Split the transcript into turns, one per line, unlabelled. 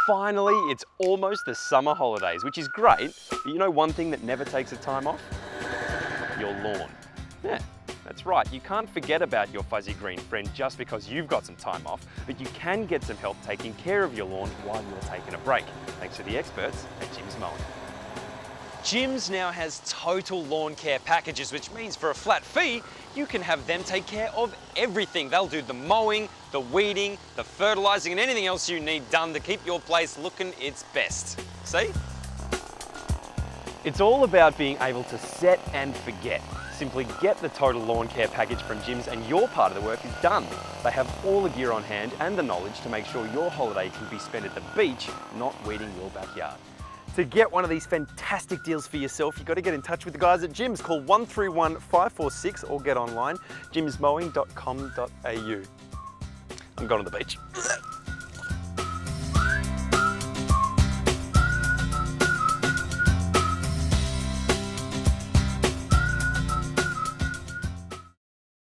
Finally, it's almost the summer holidays, which is great, but you know one thing that never takes a time off? Your lawn. Yeah, that's right. You can't forget about your fuzzy green friend just because you've got some time off, but you can get some help taking care of your lawn while you're taking a break, thanks to the experts at Jim's Mowing. Jim's now has total lawn care packages, which means for a flat fee, you can have them take care of everything. They'll do the mowing, the weeding, the fertilizing, and anything else you need done to keep your place looking its best. See? It's all about being able to set and forget. Simply get the total lawn care package from Jim's and your part of the work is done. They have all the gear on hand and the knowledge to make sure your holiday can be spent at the beach, not weeding your backyard. To get one of these fantastic deals for yourself, you've got to get in touch with the guys at Jim's. Call 131 546 or get online, jimsmowing.com.au. I'm going to the beach.